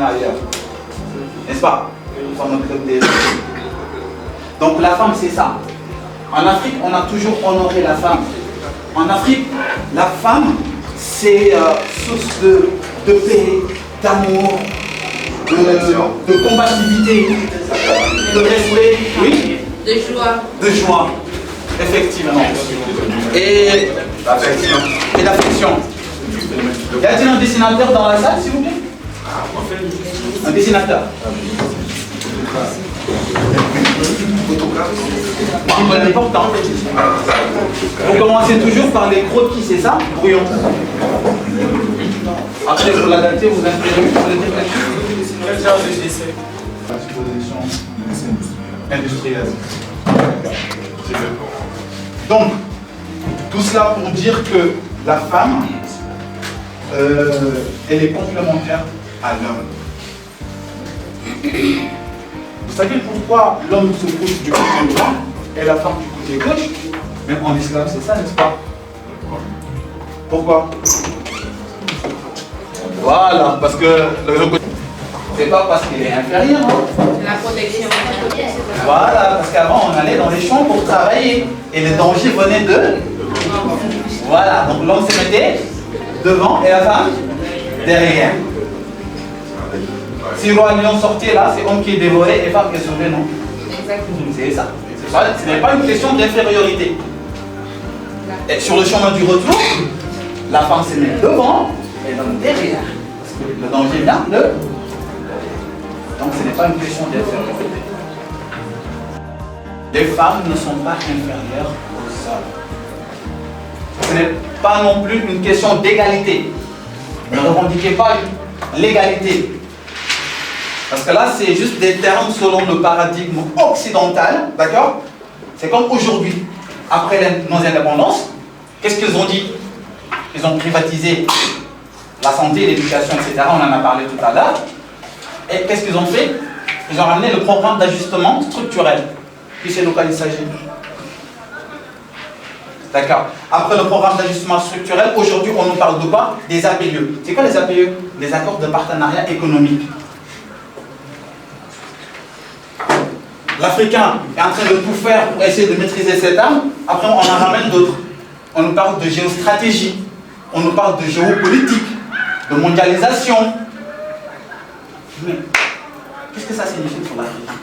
bien ailleurs. N'est-ce pas? Donc la femme, c'est ça. En Afrique, on a toujours honoré la femme. En Afrique, la femme, c'est source de paix, d'amour, de combativité, de respect, oui? De joie. De joie, effectivement. Et d'affection. Y a-t-il un dessinateur dans la salle, s'il vous plaît? Un dessinateur. C'est important. Vous commencez toujours par les croquis, c'est ça? Brouillon. Après, pour l'adapter, vous inspirez. Vous voulez dire quelque chose? Industrielle. Donc, tout cela pour dire que la femme, elle est complémentaire à l'homme. Vous savez pourquoi l'homme se couche du côté droit et la femme du côté gauche? Même en islam, c'est ça, n'est-ce pas? Pourquoi? Voilà, parce que le côté, c'est pas parce qu'il est inférieur. Hein. La protection. Voilà, parce qu'avant on allait dans les champs pour travailler et les dangers venaient de. Voilà, donc l'homme se mettait devant et la femme derrière. Si le roi lion sortait là, c'est homme qui est dévoré et femme qui est sauvée, non? Exactement. C'est ça. Ce n'est pas une question d'infériorité. Et sur le chemin du retour, la femme se met devant et l'homme derrière. Parce que le danger vient de. Donc ce n'est pas une question d'infériorité. Les femmes ne sont pas inférieures aux hommes. Ce n'est pas non plus une question d'égalité. Ne revendiquez pas l'égalité. Parce que là, c'est juste des termes selon le paradigme occidental, d'accord? C'est comme aujourd'hui, après nos indépendances, qu'est-ce qu'ils ont dit? Ils ont privatisé la santé, l'éducation, etc. On en a parlé tout à l'heure. Et qu'est-ce qu'ils ont fait? Ils ont ramené le programme d'ajustement structurel. Qui c'est de quoi il s'agit? D'accord. Après le programme d'ajustement structurel, aujourd'hui, on nous parle de quoi? Des APE. C'est quoi les APE? Les accords de partenariat économique. L'Africain est en train de tout faire pour essayer de maîtriser cette arme. Après, on en ramène d'autres. On nous parle de géostratégie. On nous parle de géopolitique, de mondialisation. Mais qu'est-ce que ça signifie pour l'Africain?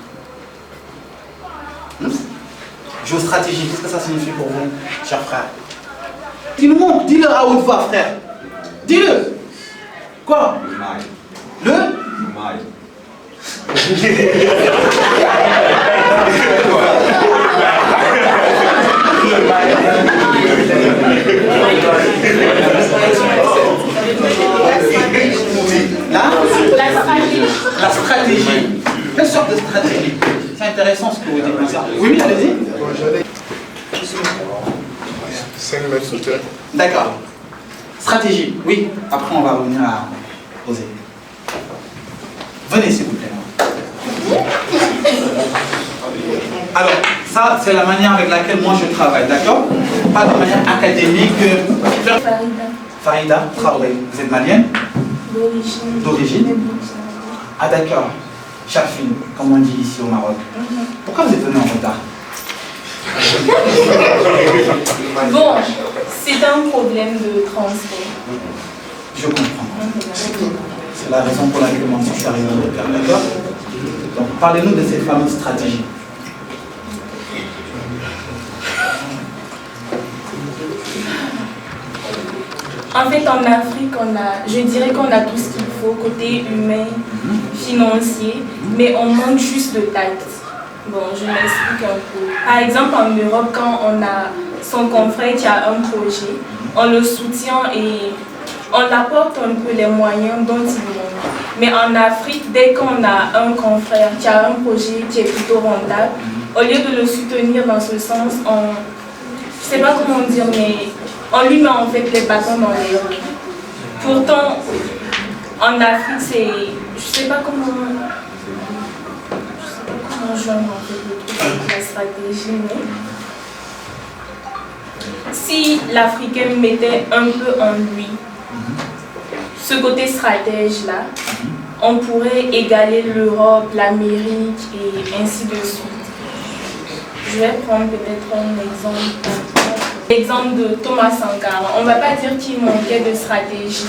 Géostratégie, qu'est-ce que ça signifie pour vous, chers frères? Dis-le-moi, dis-le à haute voix, frère. Dis-le. Quoi? Le mail. La stratégie. Quelle sorte de stratégie? C'est intéressant ce que vous dites. Oui, allez-y. 5 mètres sous terre. D'accord. Stratégie, oui. Après, on va revenir à poser. Venez, s'il vous plaît. Alors, ça, c'est la manière avec laquelle moi je travaille, d'accord? Pas de manière académique. Farida Traoré. Vous êtes malienne? D'origine? Ah, d'accord. Chafine, comme on dit ici au Maroc. Pourquoi vous êtes venu en retard? Bon, c'est un problème de transport. Je comprends. C'est la raison pour laquelle moi je suis arrivé en retard, d'accord? Donc, parlez-nous de cette fameuse stratégie. En fait, en Afrique, je dirais qu'on a tout ce qu'il faut, côté humain, financier, mais on manque juste de tact. Bon, je m'explique un peu. Par exemple, en Europe, quand on a son confrère qui a un projet, on le soutient et on apporte un peu les moyens dont il manque. Mais en Afrique, dès qu'on a un confrère qui a un projet qui est plutôt rentable, au lieu de le soutenir dans ce sens, je ne sais pas comment dire, mais on lui met en fait les bâtons dans les roues. Pourtant, en Afrique, c'est... Je ne sais pas comment joindre en fait le truc avec la stratégie, mais si l'Africain mettait un peu en lui ce côté stratège là, on pourrait égaler l'Europe, l'Amérique et ainsi de suite. Je vais prendre peut-être un exemple. L'exemple de Thomas Sankara. On ne va pas dire qu'il manquait de stratégie,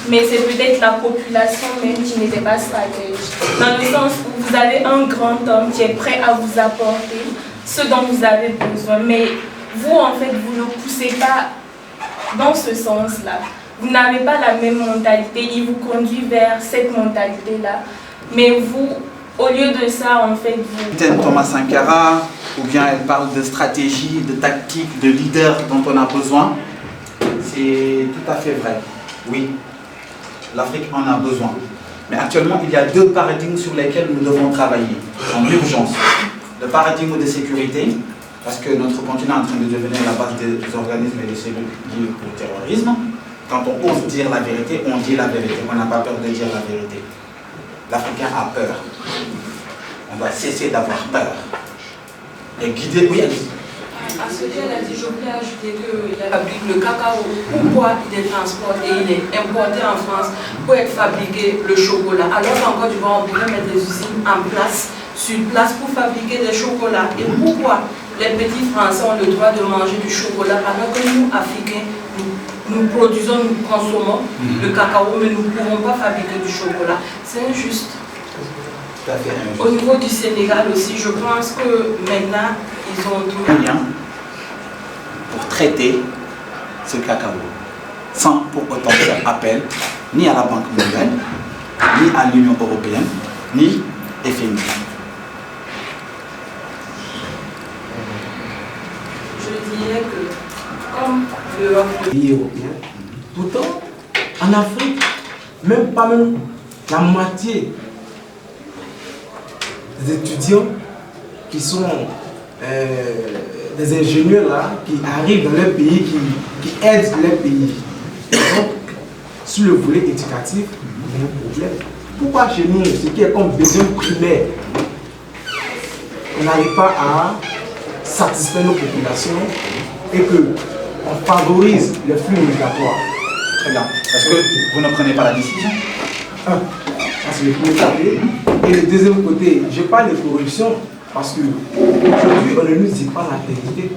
mais c'est peut-être la population même qui n'était pas stratégique. Dans le sens où vous avez un grand homme qui est prêt à vous apporter ce dont vous avez besoin, mais vous, en fait, vous ne le poussez pas dans ce sens-là. Vous n'avez pas la même mentalité, il vous conduit vers cette mentalité-là, mais vous, au lieu de ça, en fait, vous... Thomas Sankara, ou bien elle parle de stratégie, de tactique, de leader dont on a besoin. C'est tout à fait vrai. Oui, l'Afrique en a besoin. Mais actuellement, il y a deux paradigmes sur lesquels nous devons travailler en urgence. Le paradigme de sécurité, parce que notre continent est en train de devenir la base des organismes et des cellules liées au terrorisme. Quand on ose dire la vérité, on dit la vérité. On n'a pas peur de dire la vérité. L'Africain a peur. On doit cesser d'avoir peur. Et guider, oui, à ce qu'elle a dit, je voulais ajouter qu'il fabrique le cacao. Pourquoi il est transporté et il est importé en France pour être fabriqué le chocolat? Alors qu'en Côte d'Ivoire, on pourrait mettre des usines en place, sur place, pour fabriquer des chocolats. Et pourquoi les petits Français ont le droit de manger du chocolat alors que nous, Africains, nous produisons, nous consommons le cacao, mais nous ne pouvons pas fabriquer du chocolat? C'est injuste. Au niveau du Sénégal aussi, je pense que maintenant, ils ont tout bien pour traiter ce cacao, sans pour autant faire appel ni à la Banque mondiale, ni à l'Union européenne, ni FMI. Je dirais que, comme l'Europe, pays européen, pourtant, en Afrique, même pas même la moitié des étudiants qui sont des ingénieurs là, qui arrivent dans leur pays, qui aident leur pays. Donc, sur le volet éducatif, il y a un problème. Pourquoi chez nous, ce qui est comme besoin primaire, on n'arrive pas à satisfaire nos populations et qu'on favorise les flux migratoires? Très bien. Parce que vous ne prenez pas la décision. C'est le premier côté. Et le deuxième côté, je parle de corruption parce qu'aujourd'hui, on ne nous dit pas la vérité.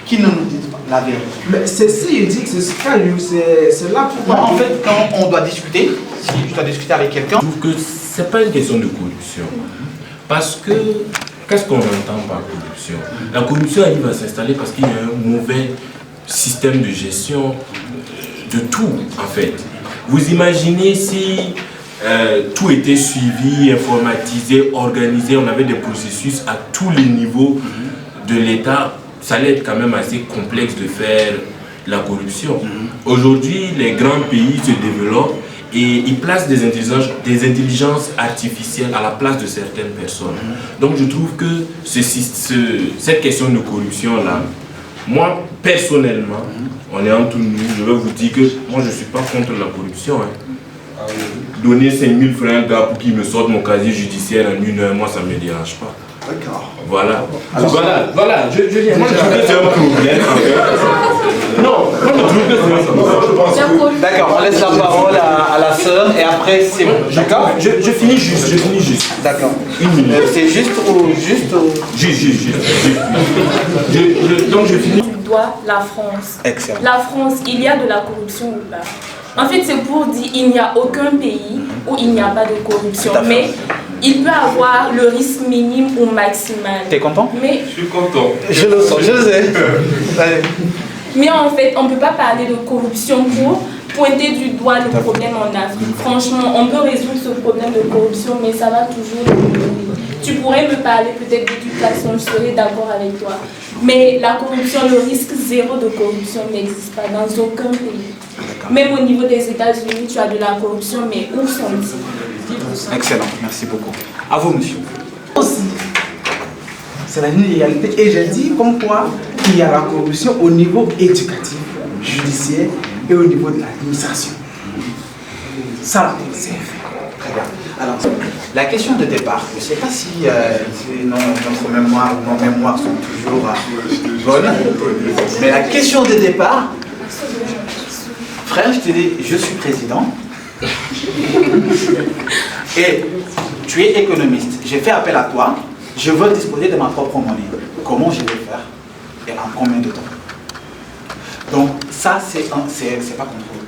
Qui ne nous dit pas la vérité? Mais c'est si je dis que c'est là pourquoi. En fait, quand on doit discuter, si je dois discuter avec quelqu'un. Je trouve que ce n'est pas une question de corruption. Parce que, qu'est-ce qu'on entend par corruption? La corruption arrive à s'installer parce qu'il y a un mauvais système de gestion de tout, en fait. Vous imaginez si tout était suivi, informatisé, organisé, on avait des processus à tous les niveaux de l'État, ça allait être quand même assez complexe de faire la corruption. Aujourd'hui, les grands pays se développent et ils placent des intelligences artificielles à la place de certaines personnes. Donc je trouve que cette question de corruption-là, moi personnellement, on est entre nous, je vais vous dire que moi je ne suis pas contre la corruption. Donner 5 000 francs gars pour qu'il me sorte mon casier judiciaire en 1 heure, moi ça ne me dérange pas. D'accord. Voilà. Alors, voilà, je viens. Moi je trouve que c'est un problème. Non, moi je trouve que c'est un problème. D'accord, on laisse la parole à la sœur et après c'est bon. D'accord. Je finis juste. D'accord. 1 minute. C'est juste. Donc je finis. Tu dois la France. Excellent. La France, il y a de la corruption ou pas? En fait, c'est pour dire qu'il n'y a aucun pays où il n'y a pas de corruption. Mais il peut avoir le risque minime ou maximal. T'es content? Mais, Je suis content. Je le sens, je le sais. Allez. mais en fait, on ne peut pas parler de corruption pour pointer du doigt le problème en Afrique. Franchement, on peut résoudre ce problème de corruption, mais ça va toujours demeurer. Tu pourrais me parler peut-être d'éducation, je serais d'accord avec toi. Mais la corruption, le risque zéro de corruption n'existe pas dans aucun pays. Même au niveau des États-Unis, tu as de la corruption, mais où sont-ils? Excellent, merci beaucoup. À vous, monsieur. Aussi, c'est la réalité. Et j'ai dit comme quoi il y a la corruption au niveau éducatif, judiciaire et au niveau de l'administration. Ça, c'est fait. Très bien. Alors, la question de départ, je ne sais pas si notre mémoire ou nos mémoires sont toujours bonnes, mais la question de départ, frère, je t'ai dit, je suis président. et tu es économiste, j'ai fait appel à toi, je veux disposer de ma propre monnaie. Comment je vais faire et en combien de temps? Donc ça, c'est pas contre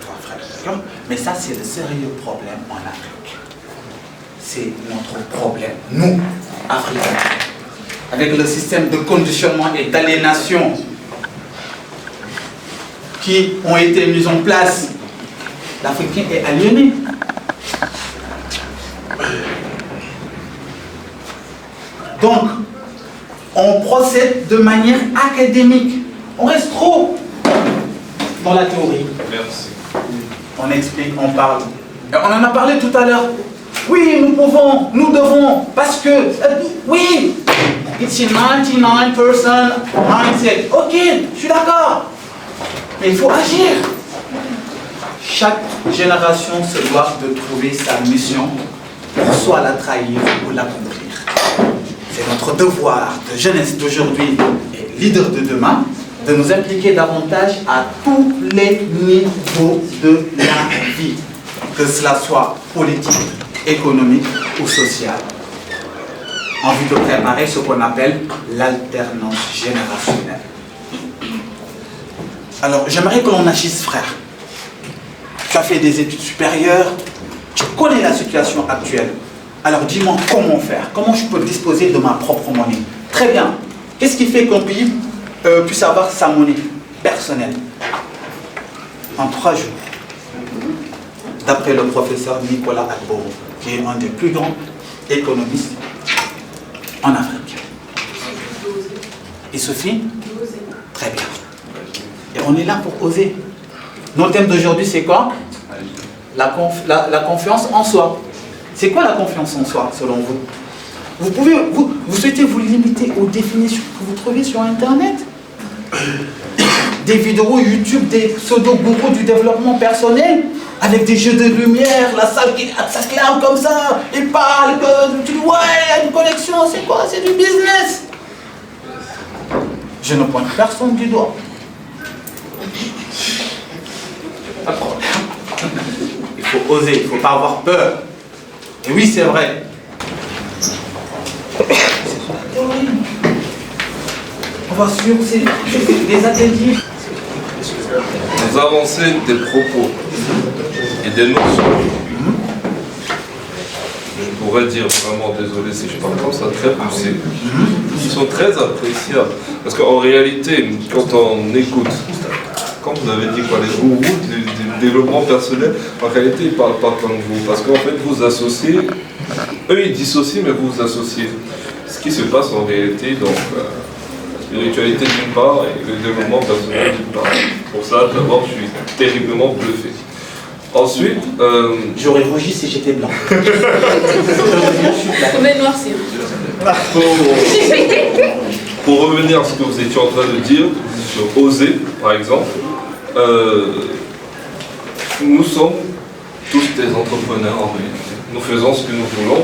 toi, frère, d'accord? Mais ça, c'est le sérieux problème en Afrique. C'est notre problème, nous, Africains. Avec le système de conditionnement et d'aliénation qui ont été mis en place, l'Africain est aliéné. Donc, on procède de manière académique. On reste trop dans la théorie. Merci. On explique, on parle. Et on en a parlé tout à l'heure. Oui, nous pouvons, nous devons, parce que, oui, it's 99% mindset. Ok, je suis d'accord. Mais il faut agir. Chaque génération se doit de trouver sa mission pour soit la trahir ou l'accomplir. C'est notre devoir de jeunesse d'aujourd'hui et leader de demain de nous impliquer davantage à tous les niveaux de la vie, que cela soit politique, économique ou social, en vue de préparer ce qu'on appelle l'alternance générationnelle. Alors, j'aimerais que l'on agisse, frère. Tu as fait des études supérieures, tu connais la situation actuelle. Alors, dis-moi comment faire, comment je peux disposer de ma propre monnaie. Très bien. Qu'est-ce qui fait qu'un pays puisse avoir sa monnaie personnelle? En 3 jours, d'après le professeur Nicolas Agboro, qui est un des plus grands économistes en Afrique. Il suffit? Très bien. Et on est là pour oser. Notre thème d'aujourd'hui, c'est quoi? La confiance en soi. C'est quoi la confiance en soi, selon vous? Vous souhaitez vous limiter aux définitions que vous trouvez sur Internet? Des vidéos YouTube, des pseudo-gourous du développement personnel, avec des jeux de lumière, la salle qui s'acclame comme ça, ils parlent, tu dis ouais, il y a une connexion, c'est quoi? C'est du business. Je ne pointe personne du doigt. Pas de problème. Il faut oser, il ne faut pas avoir peur. Et oui, c'est vrai. On va suivre des ateliers. Vous avancez des propos et des notions. Je pourrais dire vraiment désolé si je parle comme ça, très poussés. Ils sont très appréciables. Parce qu'en réalité, quand on écoute, comme vous avez dit, quoi, les gourous du développement personnel, en réalité, ils ne parlent pas comme vous. Parce qu'en fait, vous associez, eux ils dissocient, mais vous vous associez. Ce qui se passe en réalité, donc, la spiritualité d'une part et le développement personnel d'une part. Pour ça, d'abord, je suis terriblement bluffé. Ensuite, j'aurais rougi si j'étais blanc. Mais noircir. Pour revenir à ce que vous étiez en train de dire, sur oser, par exemple, nous sommes tous des entrepreneurs en réalité. Nous faisons ce que nous voulons,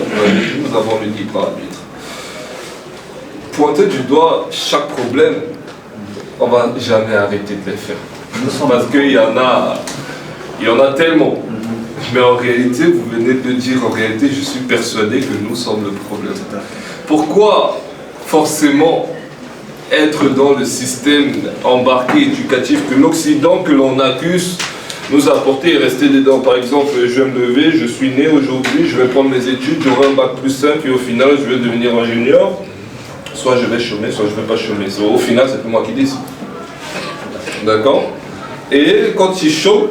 nous avons le libre arbitre. Pointer du doigt chaque problème, on ne va jamais arrêter de les faire. Parce qu'il y en a tellement. Mais en réalité, vous venez de dire, en réalité, je suis persuadé que nous sommes le problème. Pourquoi forcément être dans le système embarqué éducatif que l'Occident, que l'on accuse, nous a apporté et rester dedans? Par exemple, je vais me lever, je suis né aujourd'hui, je vais prendre mes études, j'aurai un bac plus 5 et au final, je vais devenir ingénieur. Soit je vais chômer, soit je ne vais pas chômer. Au final, c'est pas moi qui décide. D'accord? Et quand il choque,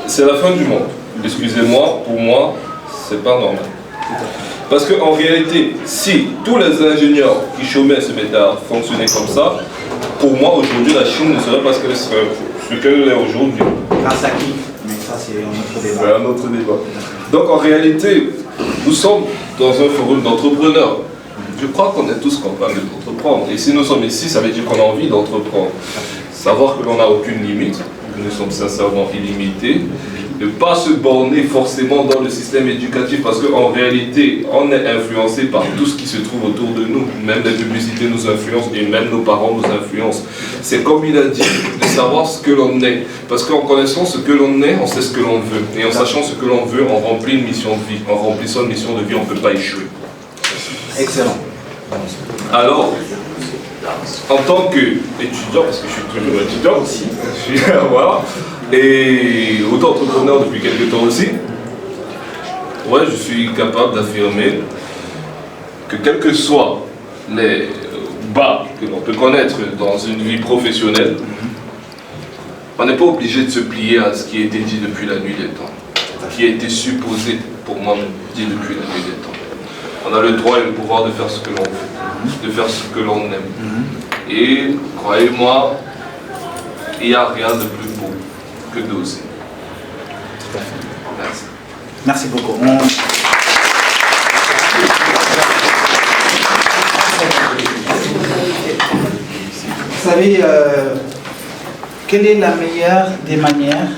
c'est la fin du monde. Excusez-moi, pour moi, c'est pas normal. Parce qu'en réalité, si tous les ingénieurs qui chômaient se mettaient à fonctionner comme ça, pour moi, aujourd'hui, la Chine ne serait pas ce qu'elle est aujourd'hui. Grâce à qui? Mais ça, c'est un autre débat. C'est un autre débat. Donc, en réalité, nous sommes dans un forum d'entrepreneurs. Je crois qu'on est tous capables d'entreprendre. Et si nous sommes ici, ça veut dire qu'on a envie d'entreprendre. Savoir que l'on n'a aucune limite, que nous sommes sincèrement illimités, ne pas se borner forcément dans le système éducatif, parce qu'en réalité, on est influencé par tout ce qui se trouve autour de nous. Même les publicités nous influencent et même nos parents nous influencent. C'est comme il a dit, de savoir ce que l'on est. Parce qu'en connaissant ce que l'on est, on sait ce que l'on veut. Et en sachant ce que l'on veut, on remplit une mission de vie. En remplissant une mission de vie, on ne peut pas échouer. Excellent. Alors, en tant qu'étudiant, parce que je suis toujours étudiant aussi, voilà, et auto-entrepreneur depuis quelques temps aussi, ouais, je suis capable d'affirmer que quels que soient les bas que l'on peut connaître dans une vie professionnelle, on n'est pas obligé de se plier à ce qui a été dit depuis la nuit des temps, qui a été supposé pour moi dit depuis la nuit des temps. On a le droit et le pouvoir de faire ce que l'on veut, de faire ce que l'on aime. Et croyez-moi, il n'y a rien de plus beau que d'oser. Tout à fait. Merci. Merci beaucoup. Vous savez, quelle est la meilleure des manières